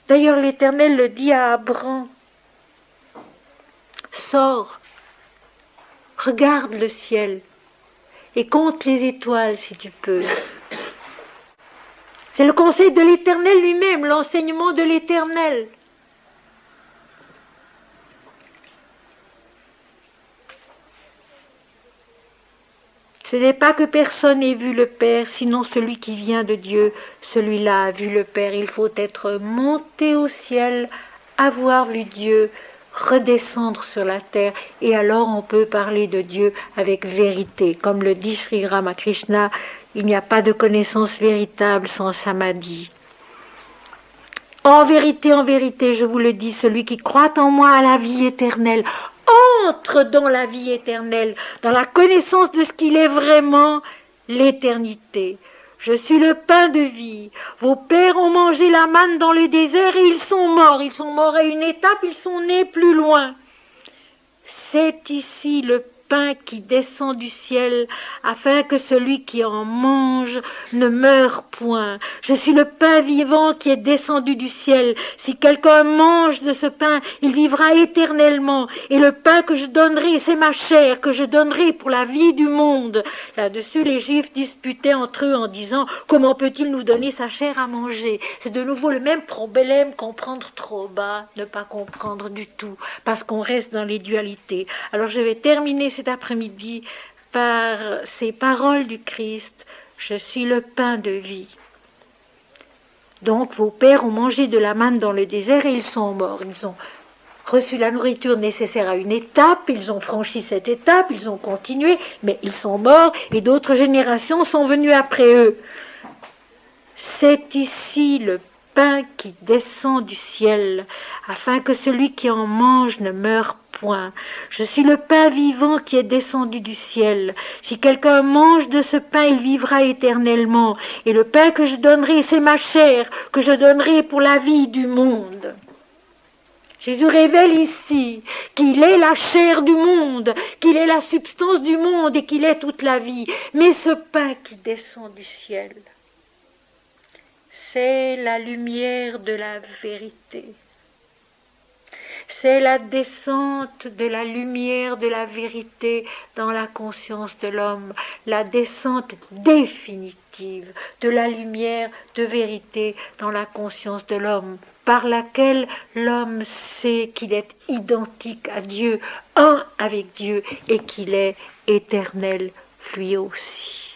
D'ailleurs, l'Éternel le dit à Abraham, sors, regarde le ciel et compte les étoiles si tu peux. C'est le conseil de l'Éternel lui-même, l'enseignement de l'Éternel. Ce n'est pas que personne ait vu le Père, sinon celui qui vient de Dieu, celui-là a vu le Père. Il faut être monté au ciel, avoir vu Dieu, redescendre sur la terre, et alors on peut parler de Dieu avec vérité. Comme le dit Sri Ramakrishna, il n'y a pas de connaissance véritable sans samadhi. En vérité, je vous le dis, celui qui croit en moi a la vie éternelle, entre dans la vie éternelle, dans la connaissance de ce qu'il est vraiment, l'éternité. Je suis le pain de vie. Vos pères ont mangé la manne dans le désert et ils sont morts. Ils sont morts à une étape, ils sont nés plus loin. C'est ici le pain qui descend du ciel, afin que celui qui en mange ne meure point. Je suis le pain vivant qui est descendu du ciel. Si quelqu'un mange de ce pain, il vivra éternellement. Et le pain que je donnerai, c'est ma chair, que je donnerai pour la vie du monde. Là-dessus, les Juifs disputaient entre eux en disant, comment peut-il nous donner sa chair à manger? C'est de nouveau le même problème, comprendre trop bas, ne pas comprendre du tout, parce qu'on reste dans les dualités. Alors je vais terminer cet après-midi par ces paroles du Christ. Je suis le pain de vie. Donc vos pères ont mangé de la manne dans le désert et ils sont morts. Ils ont reçu la nourriture nécessaire à une étape, ils ont franchi cette étape, ils ont continué, mais ils sont morts et d'autres générations sont venues après eux. C'est ici le pain qui descend du ciel, afin que celui qui en mange ne meure point. Je suis le pain vivant qui est descendu du ciel. Si quelqu'un mange de ce pain, il vivra éternellement. Et le pain que je donnerai, c'est ma chair, que je donnerai pour la vie du monde. Jésus révèle ici qu'il est la chair du monde, qu'il est la substance du monde et qu'il est toute la vie. Mais ce pain qui descend du ciel, c'est la lumière de la vérité. C'est la descente de la lumière de la vérité dans la conscience de l'homme, la descente définitive de la lumière de vérité dans la conscience de l'homme, par laquelle l'homme sait qu'il est identique à Dieu, un avec Dieu, et qu'il est éternel lui aussi.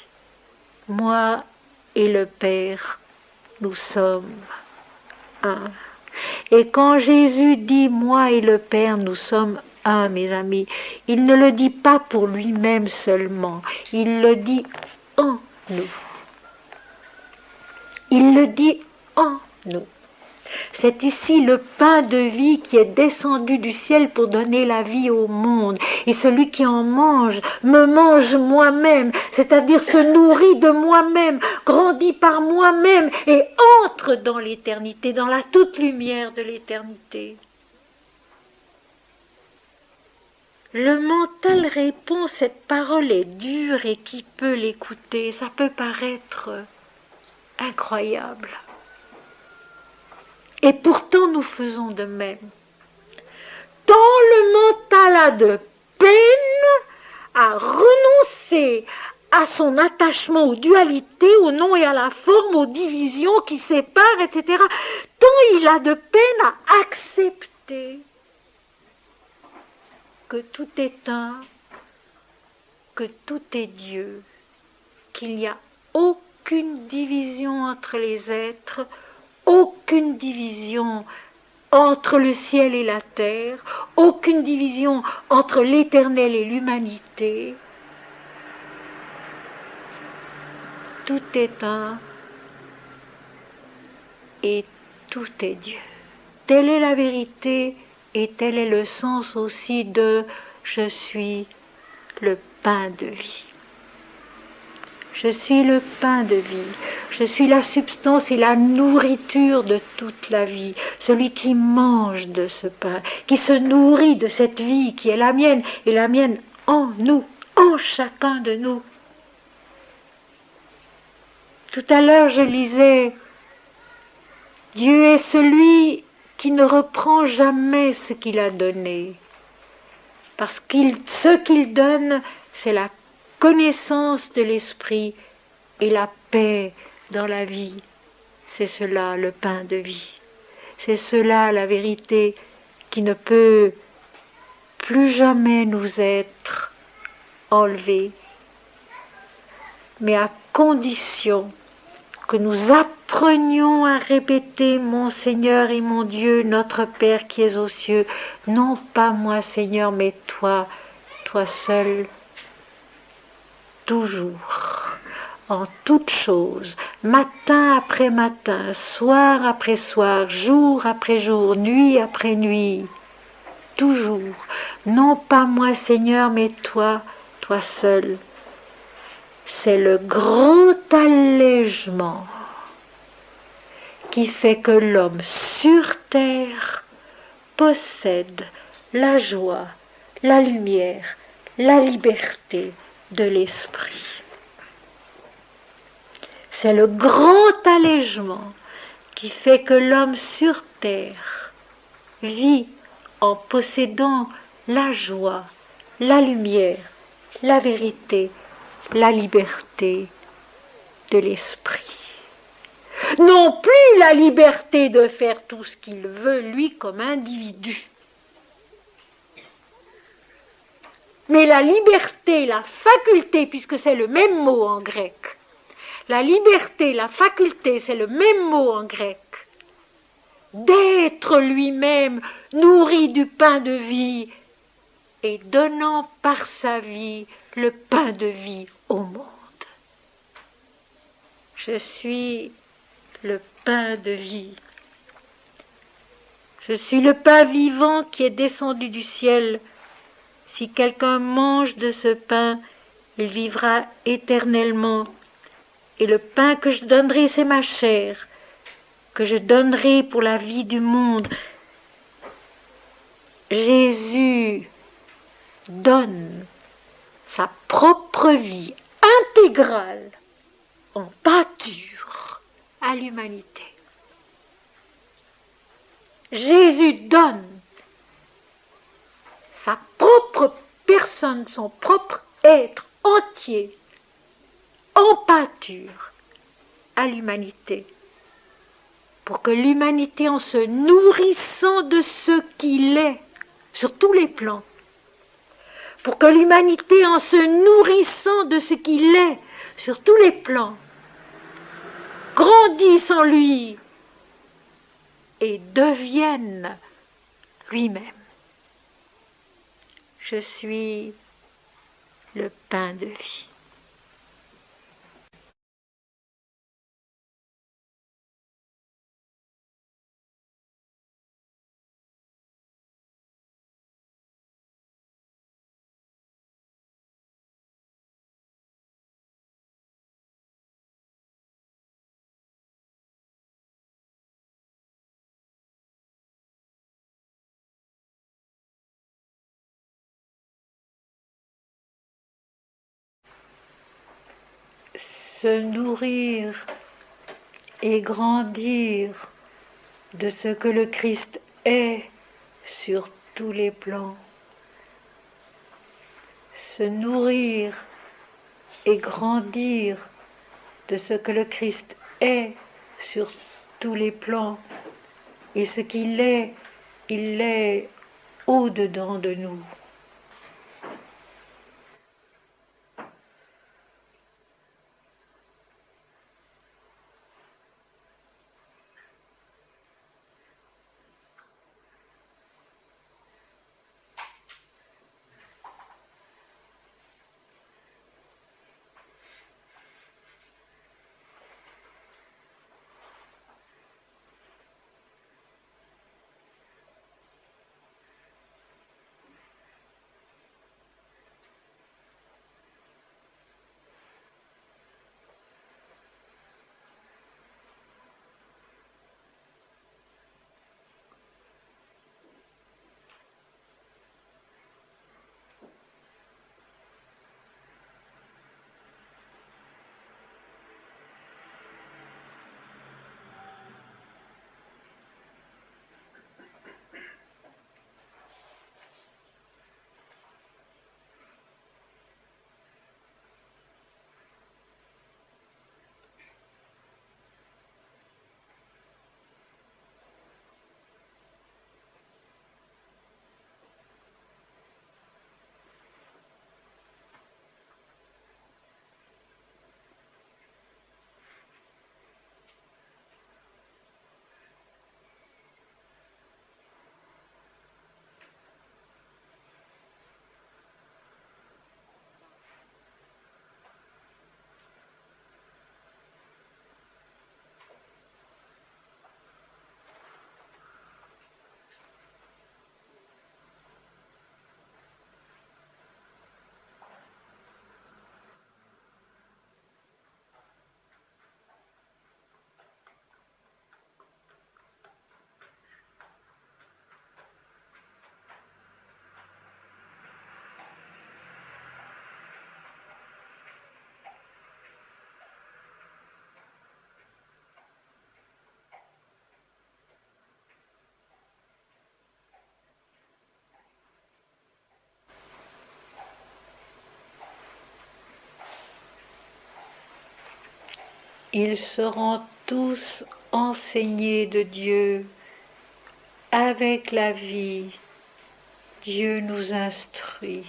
Moi et le Père, nous sommes un. Et quand Jésus dit « moi et le Père, nous sommes un », mes amis, il ne le dit pas pour lui-même seulement, il le dit en nous. Il le dit en nous. C'est ici le pain de vie qui est descendu du ciel pour donner la vie au monde. Et celui qui en mange, me mange moi-même, c'est-à-dire se nourrit de moi-même, grandit par moi-même et entre dans l'éternité, dans la toute lumière de l'éternité. Le mental répond, cette parole est dure et qui peut l'écouter? Ça peut paraître incroyable. Et pourtant nous faisons de même. Tant le mental a de peine à renoncer à son attachement aux dualités, au nom et à la forme, aux divisions qui séparent, etc., tant il a de peine à accepter que tout est un, que tout est Dieu, qu'il n'y a aucune division entre les êtres, aucune division entre le ciel et la terre, aucune division entre l'éternel et l'humanité. Tout est un et tout est Dieu. Telle est la vérité et tel est le sens aussi de « je suis le pain de vie ». Je suis le pain de vie, je suis la substance et la nourriture de toute la vie, celui qui mange de ce pain, qui se nourrit de cette vie qui est la mienne et la mienne en nous, en chacun de nous. Tout à l'heure, je lisais Dieu est celui qui ne reprend jamais ce qu'il a donné. Parce que ce qu'il donne, c'est la connaissance de l'esprit et la paix dans la vie. C'est cela le pain de vie. C'est cela la vérité qui ne peut plus jamais nous être enlevée, mais à condition que nous apprenions à répéter mon Seigneur et mon Dieu, notre Père qui es aux cieux, non pas moi Seigneur, mais toi, toi seul, toujours, en toutes choses, matin après matin, soir après soir, jour après jour, nuit après nuit, toujours, non pas moi Seigneur, mais toi, toi seul. C'est le grand allègement qui fait que l'homme sur terre possède la joie, la lumière, la liberté de l'esprit. C'est le grand allègement qui fait que l'homme sur terre vit en possédant la joie, la lumière, la vérité, la liberté de l'esprit. Non plus la liberté de faire tout ce qu'il veut, lui, comme individu, mais la liberté, la faculté, puisque c'est le même mot en grec. La liberté, la faculté, c'est le même mot en grec. D'être lui-même nourri du pain de vie et donnant par sa vie le pain de vie au monde. Je suis le pain de vie. Je suis le pain vivant qui est descendu du ciel. Si quelqu'un mange de ce pain, il vivra éternellement. Et le pain que je donnerai, c'est ma chair, que je donnerai pour la vie du monde. Jésus donne sa propre vie intégrale en pâture à l'humanité. Jésus donne sa propre personne, son propre être entier en pâture à l'humanité, pour que l'humanité, en se nourrissant de ce qu'il est, sur tous les plans, pour que l'humanité, en se nourrissant de ce qu'il est, sur tous les plans, grandisse en lui et devienne lui-même. Je suis le pain de vie. Se nourrir et grandir de ce que le Christ est sur tous les plans. Se nourrir et grandir de ce que le Christ est sur tous les plans. Et ce qu'il est, il l'est au-dedans de nous. Ils seront tous enseignés de Dieu. Avec la vie, Dieu nous instruit.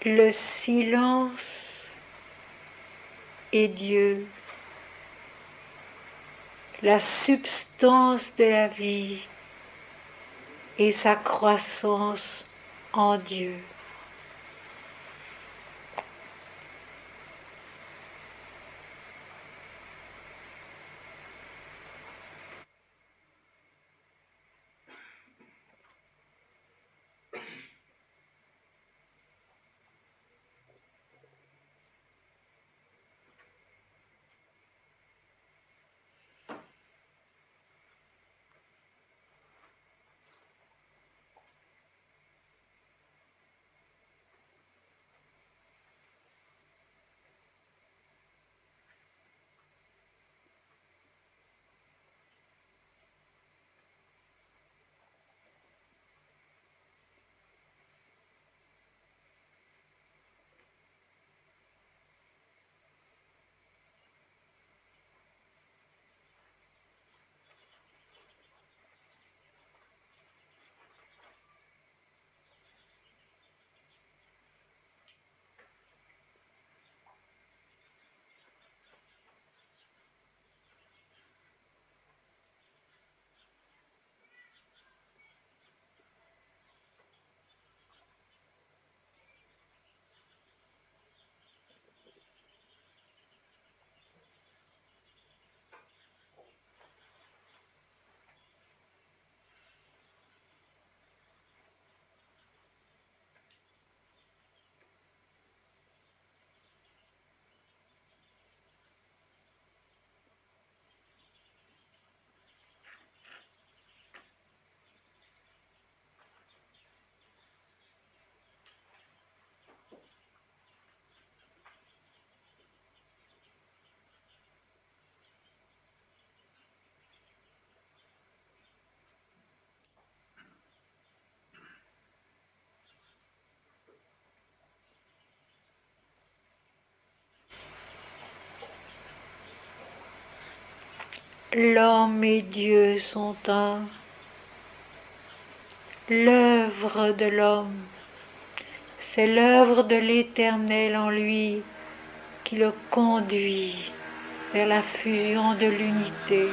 Le silence est Dieu, la substance de la vie et sa croissance en Dieu. L'homme et Dieu sont un. L'œuvre de l'homme, c'est l'œuvre de l'Éternel en lui qui le conduit vers la fusion de l'unité.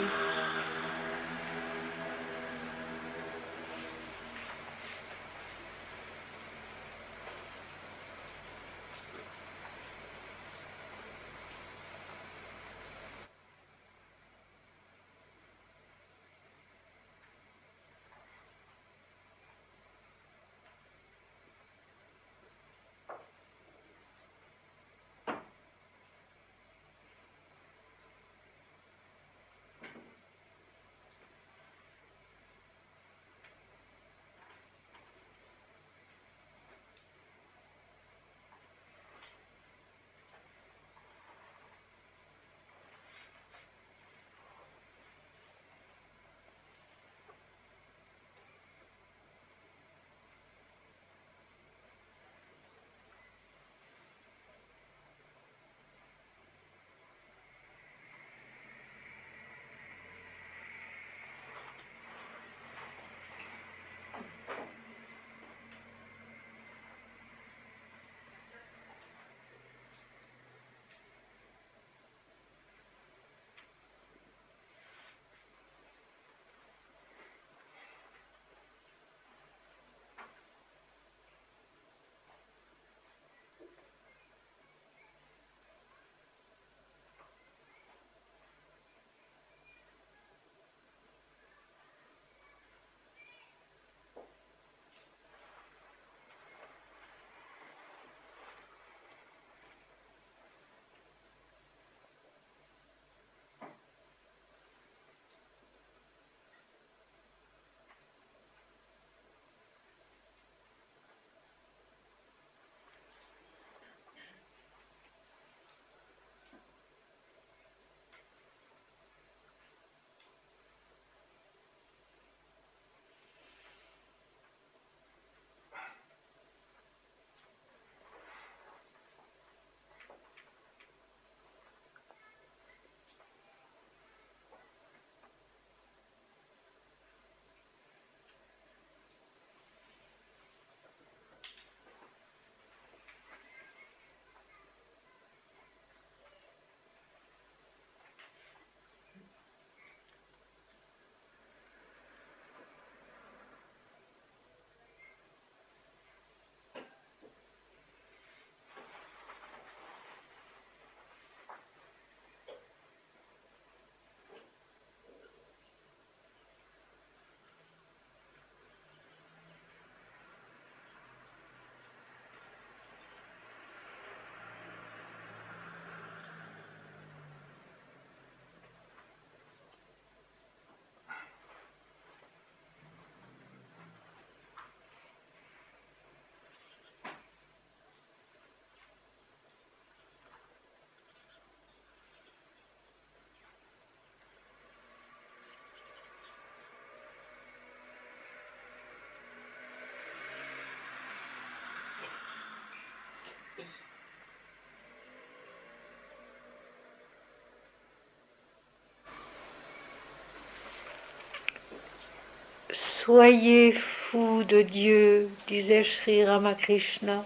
Soyez fous de Dieu, disait Sri Ramakrishna.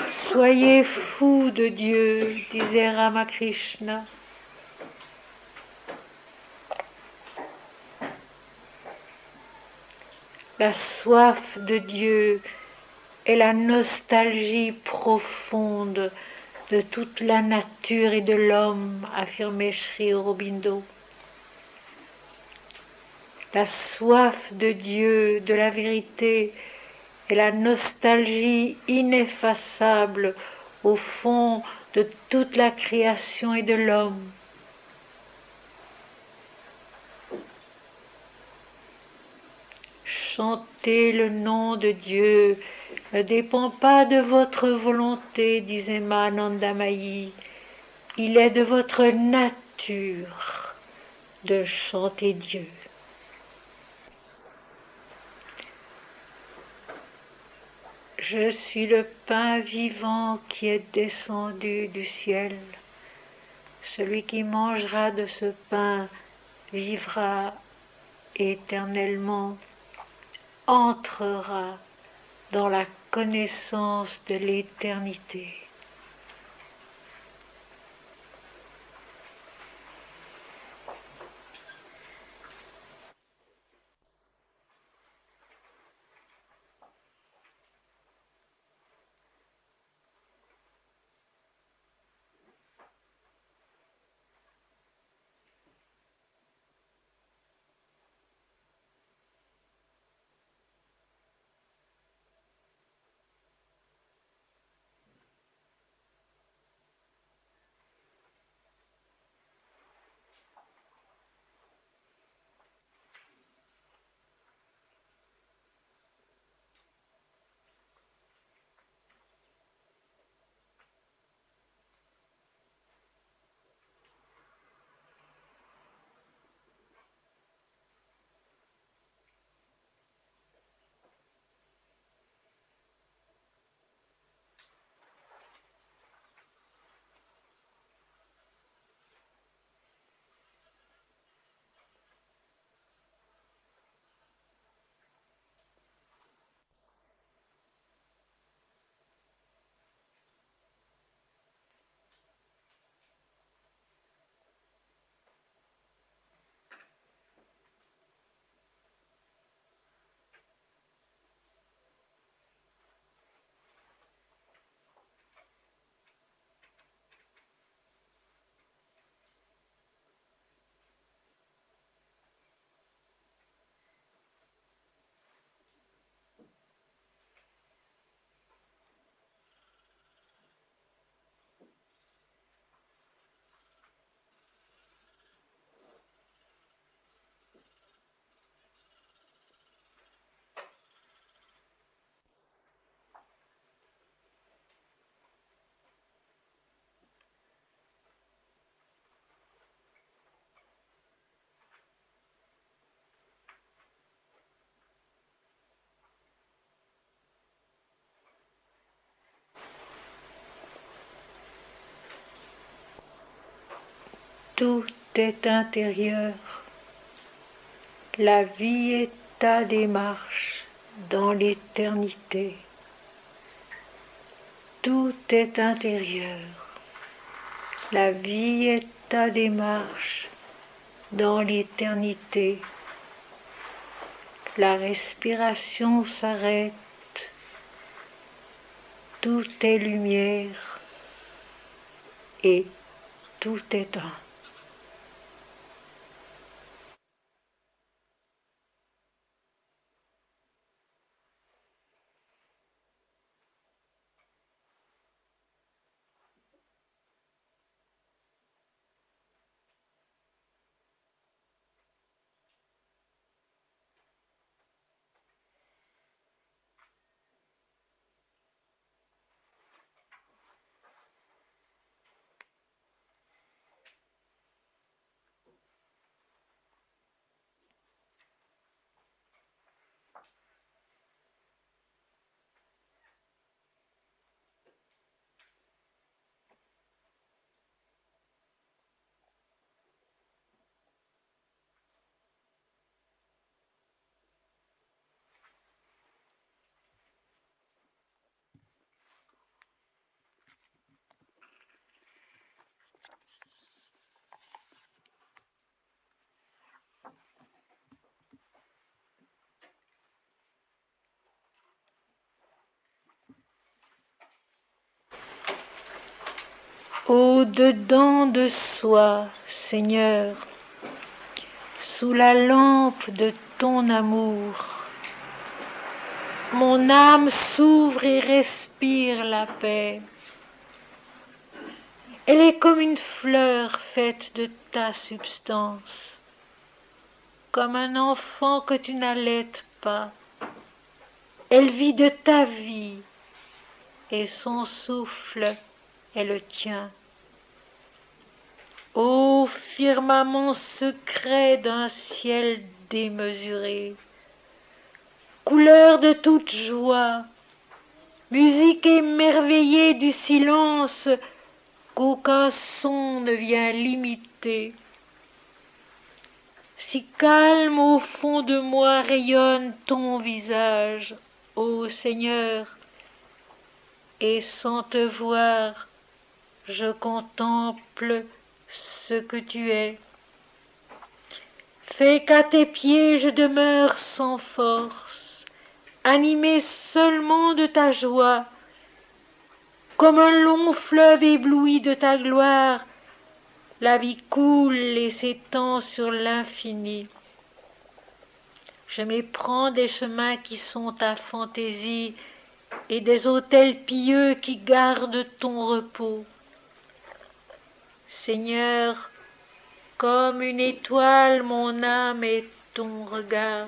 Soyez fous de Dieu, disait Ramakrishna. La soif de Dieu est la nostalgie profonde de toute la nature et de l'homme, affirmait Sri Aurobindo. La soif de Dieu, de la vérité, est la nostalgie ineffaçable au fond de toute la création et de l'homme. Chanter le nom de Dieu ne dépend pas de votre volonté, disait Mahananda Mayi. Il est de votre nature de chanter Dieu. Je suis le pain vivant qui est descendu du ciel. Celui qui mangera de ce pain vivra éternellement, entrera dans la connaissance de l'éternité. Tout est intérieur. La vie est ta démarche dans l'éternité. Tout est intérieur. La vie est ta démarche dans l'éternité. La respiration s'arrête. Tout est lumière et tout est un. Au-dedans de soi, Seigneur, sous la lampe de ton amour, mon âme s'ouvre et respire la paix. Elle est comme une fleur faite de ta substance, comme un enfant que tu n'allaites pas. Elle vit de ta vie, et son souffle est le tien. Ô firmament secret d'un ciel démesuré, couleur de toute joie, musique émerveillée du silence qu'aucun son ne vient limiter. Si calme au fond de moi rayonne ton visage, ô Seigneur, et sans te voir, je contemple ce que tu es. Fais qu'à tes pieds je demeure sans force, animé seulement de ta joie, comme un long fleuve ébloui de ta gloire, la vie coule et s'étend sur l'infini. Je m'éprends des chemins qui sont ta fantaisie et des autels pieux qui gardent ton repos. Seigneur, comme une étoile, mon âme est ton regard.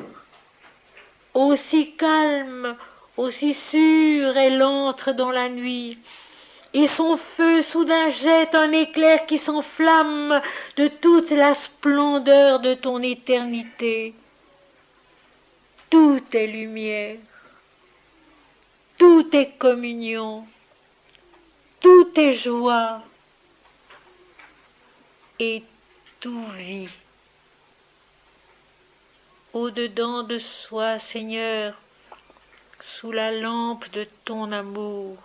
Aussi calme, aussi sûr, elle entre dans la nuit, et son feu soudain jette un éclair qui s'enflamme de toute la splendeur de ton éternité. Tout est lumière, tout est communion, tout est joie et tout vit. Au-dedans de soi, Seigneur, sous la lampe de ton amour,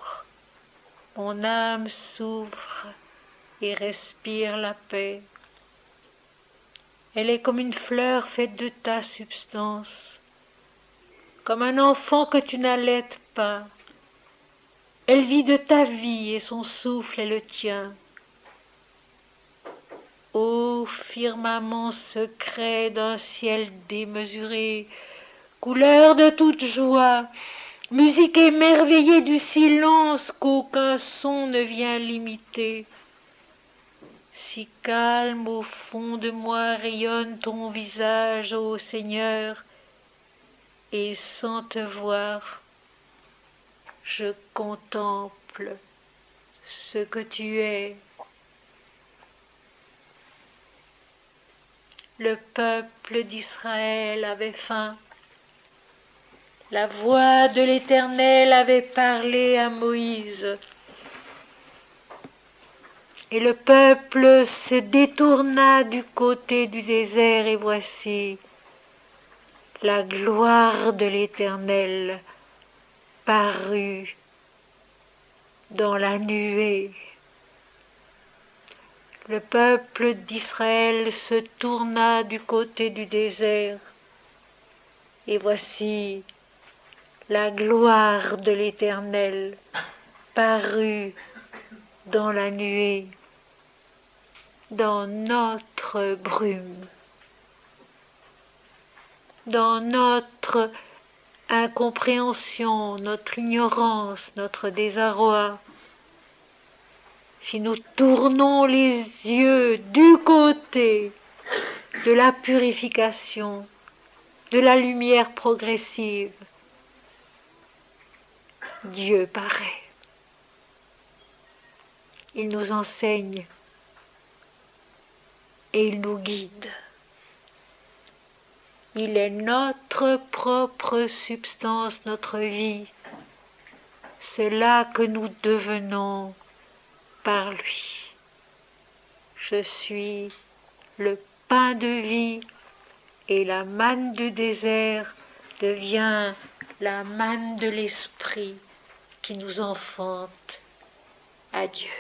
mon âme s'ouvre et respire la paix. Elle est comme une fleur faite de ta substance, comme un enfant que tu n'allaites pas. Elle vit de ta vie et son souffle est le tien. Ô firmament secret d'un ciel démesuré, couleur de toute joie, musique émerveillée du silence qu'aucun son ne vient limiter. Si calme au fond de moi rayonne ton visage, ô Seigneur, et sans te voir, je contemple ce que tu es. Le peuple d'Israël avait faim. La voix de l'Éternel avait parlé à Moïse. Et le peuple se détourna du côté du désert, et voici, la gloire de l'Éternel parut dans la nuée. Le peuple d'Israël se tourna du côté du désert, et voici, la gloire de l'Éternel parut dans la nuée, dans notre brume, dans notre incompréhension, notre ignorance, notre désarroi. Si nous tournons les yeux du côté de la purification, de la lumière progressive, Dieu paraît. Il nous enseigne et il nous guide. Il est notre propre substance, notre vie, cela que nous devenons par lui. Je suis le pain de vie et la manne du désert devient la manne de l'esprit qui nous enfante à Dieu.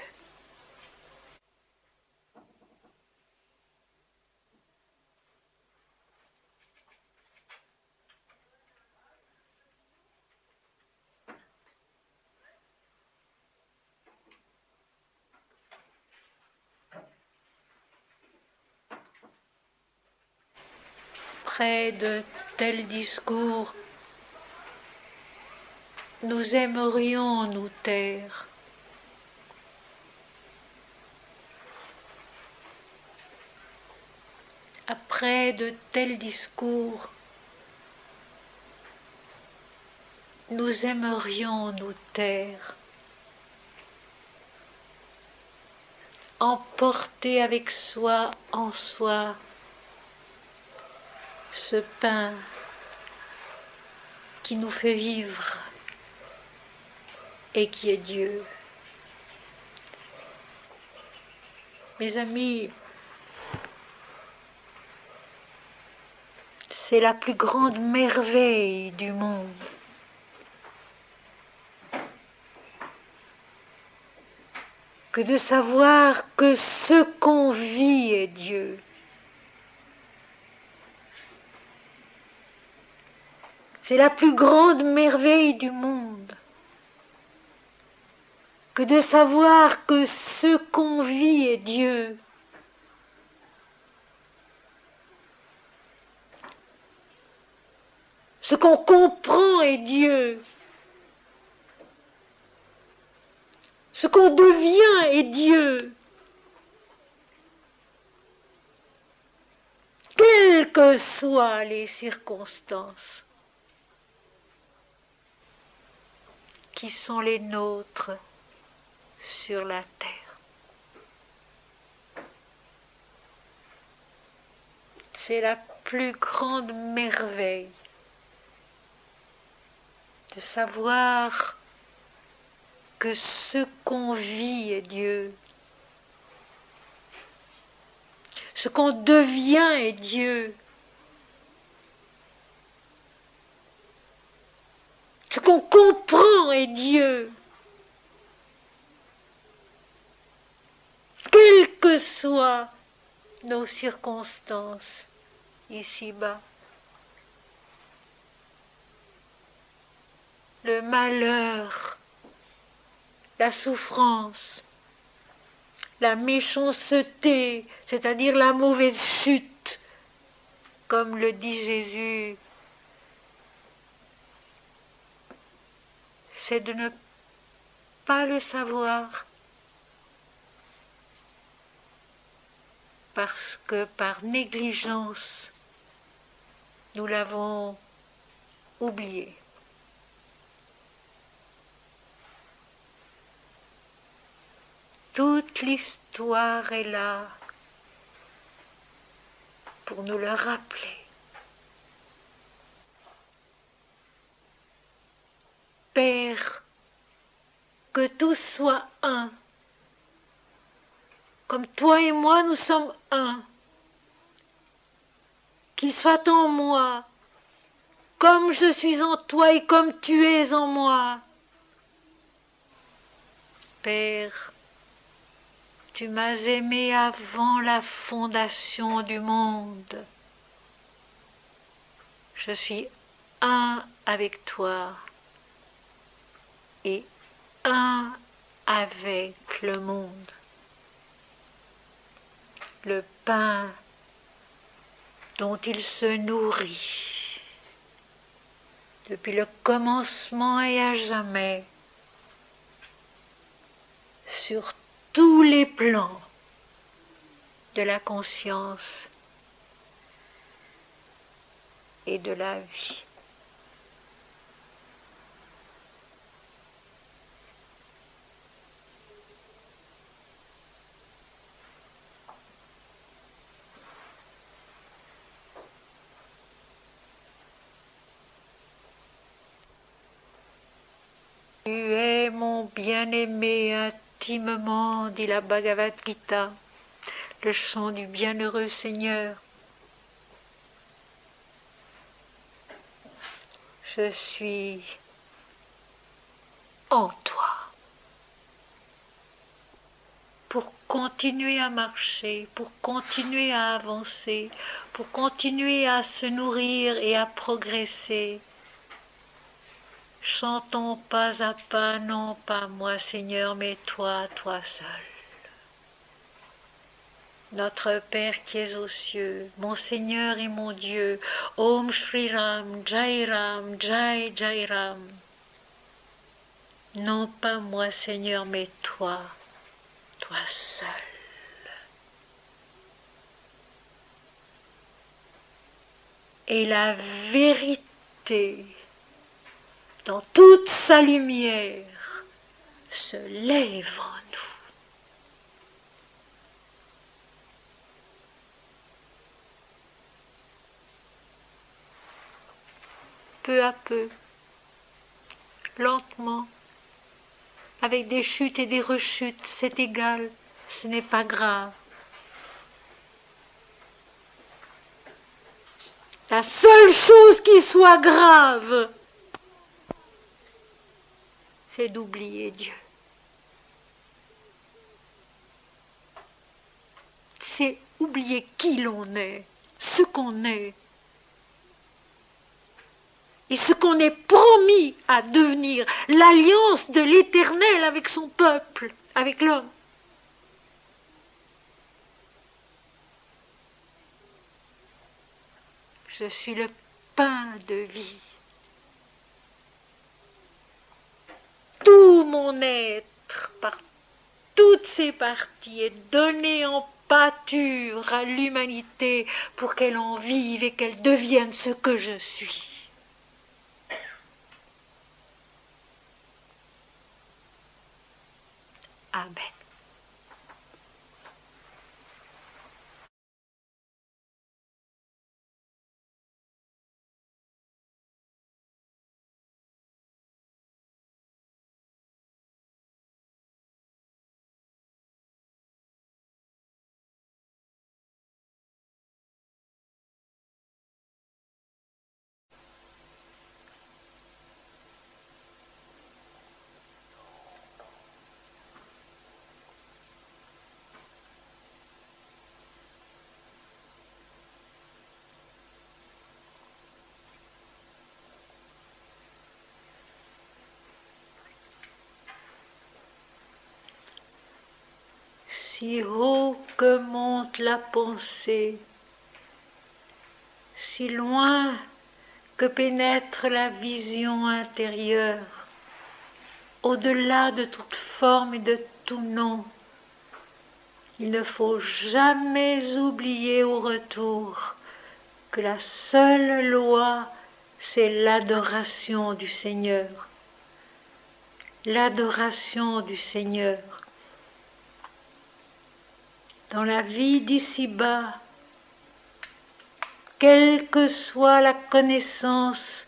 Après de tels discours, nous aimerions nous taire. Après de tels discours, nous aimerions nous taire, emporter avec soi en soi ce pain qui nous fait vivre et qui est Dieu. Mes amis, c'est la plus grande merveille du monde. Que de savoir que ce qu'on vit est Dieu. C'est la plus grande merveille du monde. Que de savoir que ce qu'on vit est Dieu. Ce qu'on comprend est Dieu. Ce qu'on devient est Dieu. Quelles que soient les circonstances qui sont les nôtres sur la terre. C'est la plus grande merveille de savoir que ce qu'on vit est Dieu. Ce qu'on devient est Dieu. Ce qu'on comprend est Dieu. Quelles que soient nos circonstances ici-bas. Le malheur, la souffrance, la méchanceté, c'est-à-dire la mauvaise chute, comme le dit Jésus, c'est de ne pas le savoir, parce que par négligence, nous l'avons oublié. Toute l'histoire est là pour nous le rappeler. Père, que tous soient un, comme toi et moi nous sommes un, qu'il soit en moi, comme je suis en toi et comme tu es en moi. Père, tu m'as aimé avant la fondation du monde. Je suis un avec toi et un avec le monde. Le pain dont il se nourrit depuis le commencement et à jamais sur tous les plans de la conscience et de la vie. Tu es mon bien-aimé intimement, dit la Bhagavad Gita, le chant du bienheureux Seigneur. Je suis en toi. Pour continuer à marcher, pour continuer à avancer, pour continuer à se nourrir et à progresser. Chantons pas à pas, non pas moi Seigneur, mais toi, toi seul. Notre Père qui es aux cieux, mon Seigneur et mon Dieu, Om Shri Ram, Jai Ram, Jai Jai Ram. Non pas moi, Seigneur, mais toi, toi seul. Et la vérité, dans toute sa lumière, se lève en nous. Peu à peu, lentement, avec des chutes et des rechutes, c'est égal, ce n'est pas grave. La seule chose qui soit grave, c'est d'oublier Dieu. C'est oublier qui l'on est, ce qu'on est, et ce qu'on est promis à devenir, l'alliance de l'Éternel avec son peuple, avec l'homme. Je suis le pain de vie. Tout mon être, par toutes ses parties, est donné en pâture à l'humanité pour qu'elle en vive et qu'elle devienne ce que je suis. Amen. Si haut que monte la pensée, si loin que pénètre la vision intérieure, au-delà de toute forme et de tout nom, il ne faut jamais oublier au retour que la seule loi, c'est l'adoration du Seigneur. L'adoration du Seigneur. Dans la vie d'ici-bas, quelle que soit la connaissance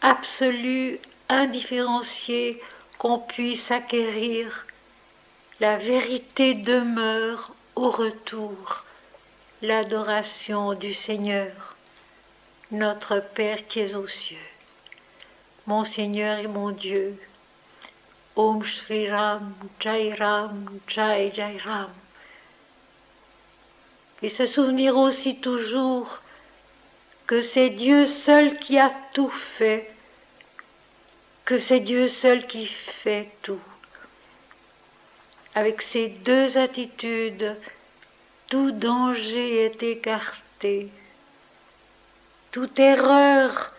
absolue, indifférenciée qu'on puisse acquérir, la vérité demeure au retour, l'adoration du Seigneur, notre Père qui es aux cieux, mon Seigneur et mon Dieu. Om Shri Ram, Jai Ram, Jai Jai Ram. Et se souvenir aussi toujours que c'est Dieu seul qui a tout fait, que c'est Dieu seul qui fait tout. Avec ces deux attitudes, tout danger est écarté, toute erreur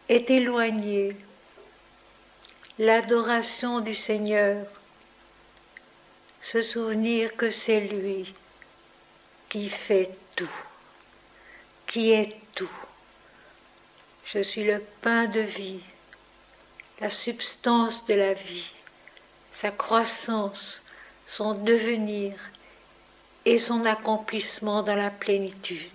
est éloignée. L'adoration du Seigneur, se souvenir que c'est lui qui fait tout, qui est tout. Je suis le pain de vie, la substance de la vie, sa croissance, son devenir et son accomplissement dans la plénitude.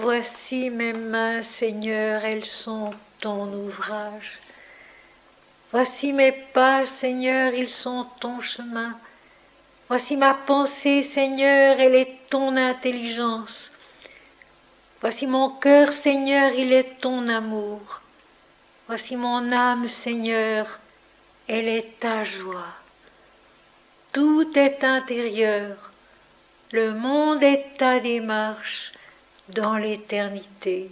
Voici mes mains, Seigneur, elles sont ton ouvrage. Voici mes pas, Seigneur, ils sont ton chemin. Voici ma pensée, Seigneur, elle est ton intelligence. Voici mon cœur, Seigneur, il est ton amour. Voici mon âme, Seigneur, elle est ta joie. Tout est intérieur. Le monde est ta démarche dans l'éternité.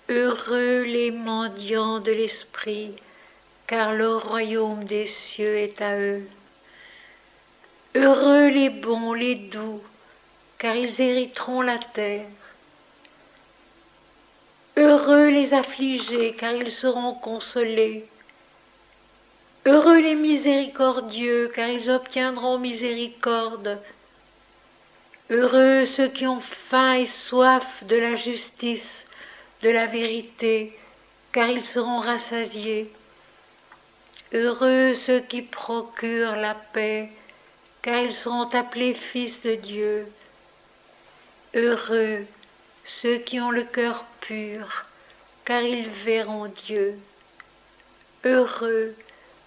Heureux les mendiants de l'esprit, car le royaume des cieux est à eux. Heureux les bons, les doux, car ils hériteront la terre. Heureux les affligés, car ils seront consolés. Heureux les miséricordieux, car ils obtiendront miséricorde. Heureux ceux qui ont faim et soif de la justice, de la vérité, car ils seront rassasiés. Heureux ceux qui procurent la paix, car ils seront appelés fils de Dieu. Heureux ceux qui ont le cœur pur, car ils verront Dieu. Heureux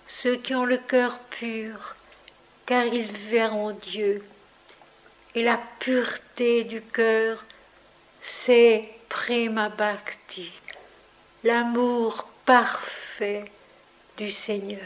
ceux qui ont le cœur pur, car ils verront Dieu. Et la pureté du cœur, c'est Prema Bhakti, l'amour parfait du Seigneur.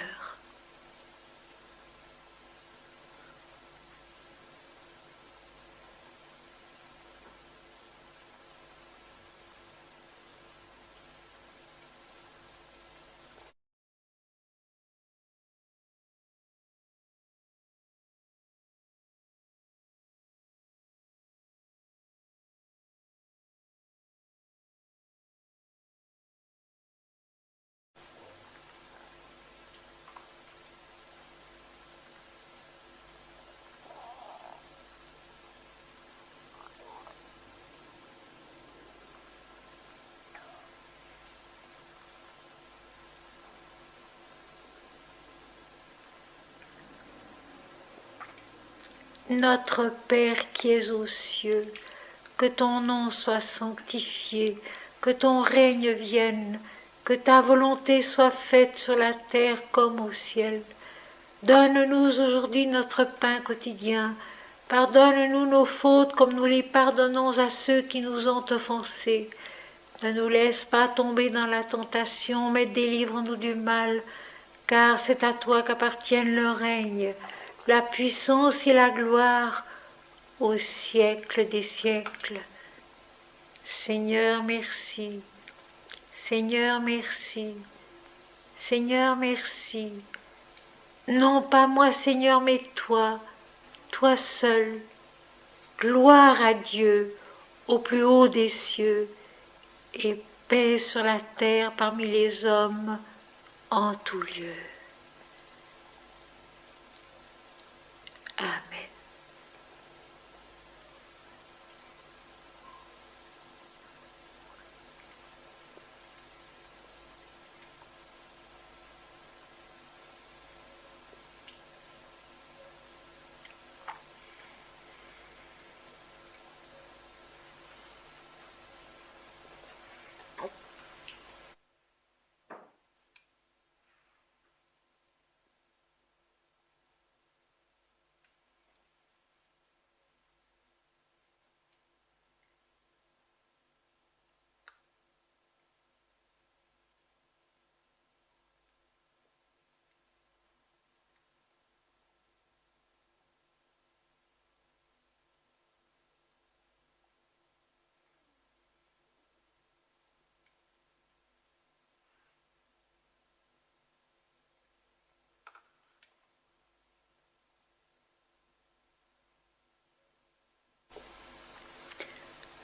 Notre Père qui es aux cieux, que ton nom soit sanctifié, que ton règne vienne, que ta volonté soit faite sur la terre comme au ciel. Donne-nous aujourd'hui notre pain quotidien. Pardonne-nous nos fautes comme nous les pardonnons à ceux qui nous ont offensés. Ne nous laisse pas tomber dans la tentation, mais délivre-nous du mal, car c'est à toi qu'appartiennent le règne, la puissance et la gloire au siècle des siècles. Seigneur, merci. Seigneur, merci. Seigneur, merci. Non pas moi, Seigneur, mais toi, toi seul. Gloire à Dieu au plus haut des cieux et paix sur la terre parmi les hommes en tout lieu. Amen.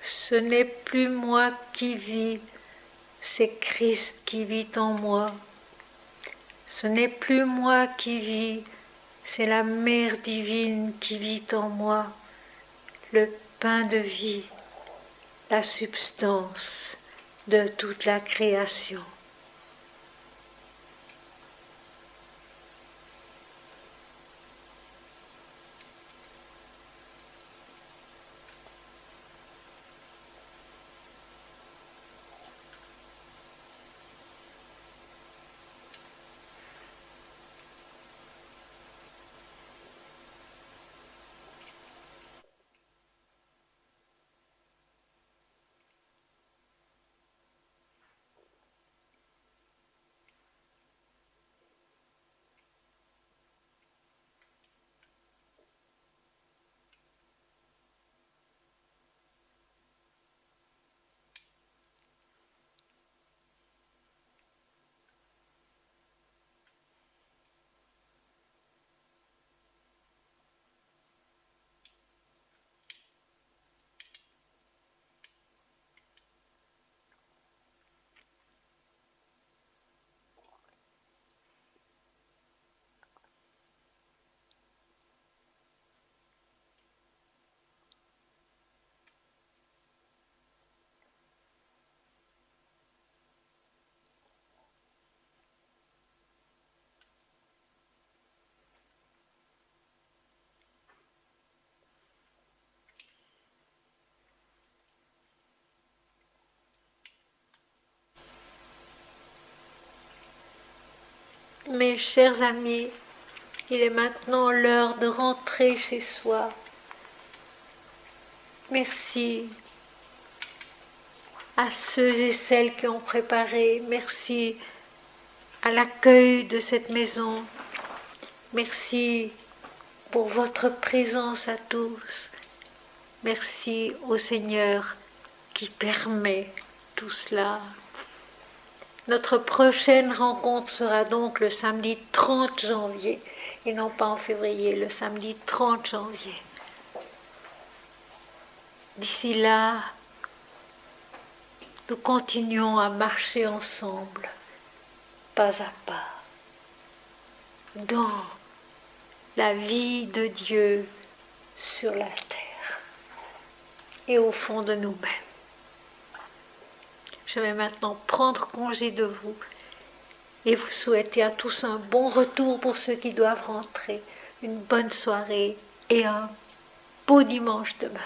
Ce n'est plus moi qui vis, c'est Christ qui vit en moi. Ce n'est plus moi qui vis, c'est la Mère divine qui vit en moi. Le pain de vie, la substance de toute la création. Mes chers amis, il est maintenant l'heure de rentrer chez soi. Merci à ceux et celles qui ont préparé. Merci à l'accueil de cette maison. Merci pour votre présence à tous. Merci au Seigneur qui permet tout cela. Notre prochaine rencontre sera donc le samedi 30 janvier, et non pas en février, le samedi 30 janvier. D'ici là, nous continuons à marcher ensemble, pas à pas, dans la vie de Dieu sur la terre et au fond de nous-mêmes. Je vais maintenant prendre congé de vous et vous souhaiter à tous un bon retour pour ceux qui doivent rentrer, une bonne soirée et un beau dimanche demain.